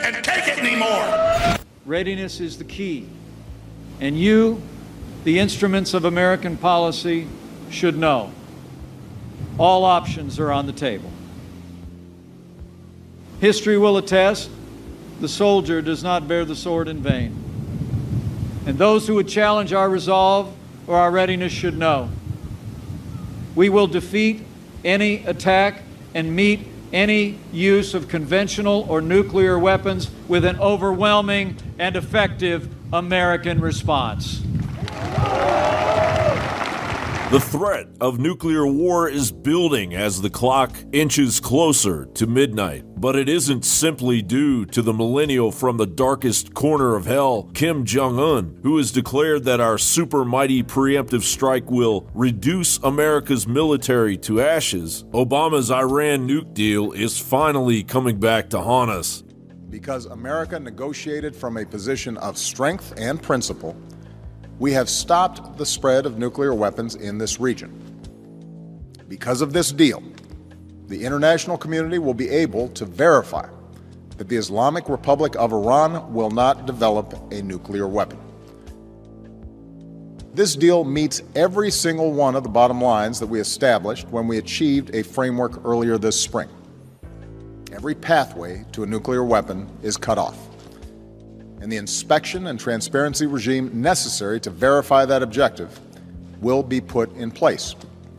and take it anymore. Readiness is the key, and you, the instruments of American policy, should know. All options are on the table. History will attest, the soldier does not bear the sword in vain. And those who would challenge our resolve or our readiness should know. We will defeat any attack and meet any use of conventional or nuclear weapons with an overwhelming and effective American response. The threat of nuclear war is building as the clock inches closer to midnight. But it isn't simply due to the millennial from the darkest corner of hell, Kim Jong-un, who has declared that our super mighty preemptive strike will reduce America's military to ashes. Obama's Iran nuke deal is finally coming back to haunt us. Because America negotiated from a position of strength and principle, we have stopped the spread of nuclear weapons in this region. Because of this deal, the international community will be able to verify that the Islamic Republic of Iran will not develop a nuclear weapon. This deal meets every single one of the bottom lines that we established when we achieved a framework earlier this spring. Every pathway to a nuclear weapon is cut off, and the inspection and transparency regime necessary to verify that objective will be put in place.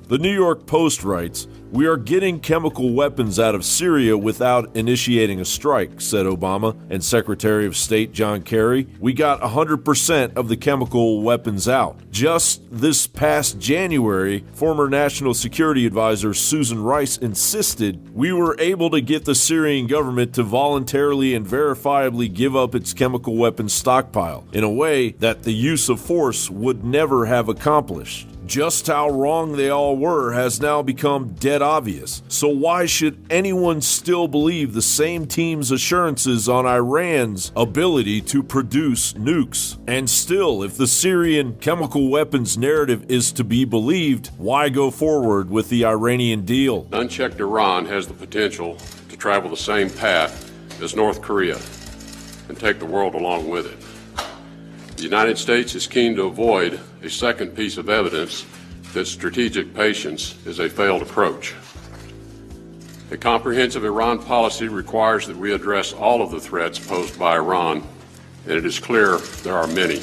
The New York Post writes, "We are getting chemical weapons out of Syria without initiating a strike," said Obama and Secretary of State John Kerry. "We got 100% of the chemical weapons out." Just this past January, former National Security Advisor Susan Rice insisted we were able to get the Syrian government to voluntarily and verifiably give up its chemical weapons stockpile in a way that the use of force would never have accomplished. Just how wrong they all were has now become dead obvious. So why should anyone still believe the same team's assurances on Iran's ability to produce nukes? And still, if the Syrian chemical weapons narrative is to be believed, why go forward with the Iranian deal? Unchecked Iran has the potential to travel the same path as North Korea and take the world along with it. The United States is keen to avoid a second piece of evidence that strategic patience is a failed approach. A comprehensive Iran policy requires that we address all of the threats posed by Iran, and it is clear there are many.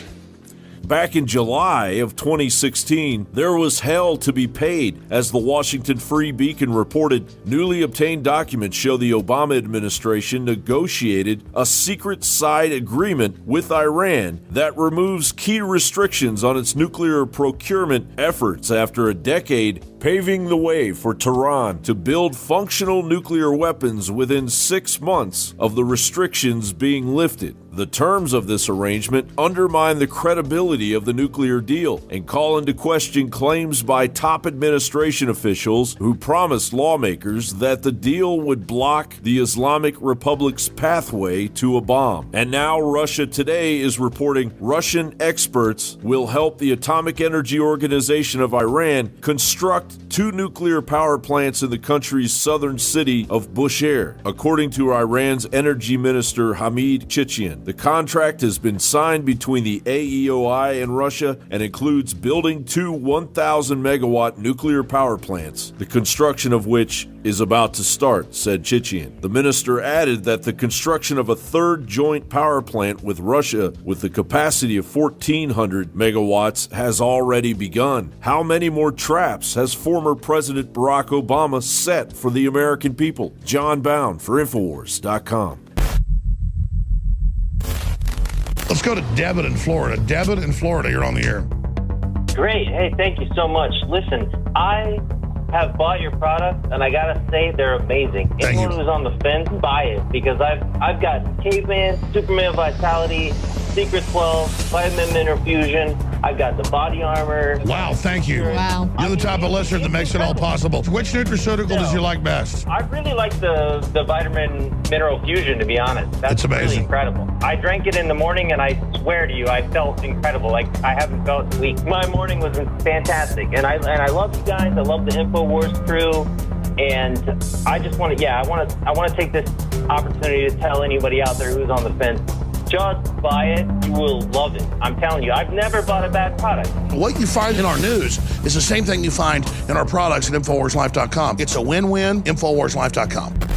Back in July of 2016, there was hell to be paid. As the Washington Free Beacon reported, newly obtained documents show the Obama administration negotiated a secret side agreement with Iran that removes key restrictions on its nuclear procurement efforts after a decade, paving the way for Tehran to build functional nuclear weapons within 6 months of the restrictions being lifted. The terms of this arrangement undermine the credibility of the nuclear deal and call into question claims by top administration officials who promised lawmakers that the deal would block the Islamic Republic's pathway to a bomb. And now Russia Today is reporting Russian experts will help the Atomic Energy Organization of Iran construct 2 nuclear power plants in the country's southern city of Bushehr, according to Iran's energy minister Hamid Chichian. The contract has been signed between the AEOI and Russia and includes building 2 1,000-megawatt nuclear power plants, the construction of which is about to start, said Chichian. The minister added that the construction of a third joint power plant with Russia with the capacity of 1,400 megawatts has already begun. How many more traps has former President Barack Obama set for the American people? John Bound for Infowars.com. Let's go to Debit in Florida. Debit in Florida, you're on the air. Great. Hey, thank you so much. Listen, I have bought your product, and I gotta say they're amazing. Anyone who's on the fence, buy it, because I've got Caveman, Superman Vitality, Secret 12, Vitamin Mineral Fusion. I've got the body armor. Wow, thank you. Wow. You're the type of listener that makes it all possible. Which nutraceutical does you like best? I really like the Vitamin Mineral Fusion, to be honest. That's amazing. Really incredible. I drank it in the morning, and I swear to you, I felt incredible. Like I haven't felt in weeks. My morning was fantastic, and I love you guys. I love the InfoWars crew. And I just want to, I want to take this opportunity to tell anybody out there who's on the fence, just buy it. You will love it. I'm telling you, I've never bought a bad product. What you find in our news is the same thing you find in our products at InfoWarsLife.com. It's a win-win, InfoWarsLife.com.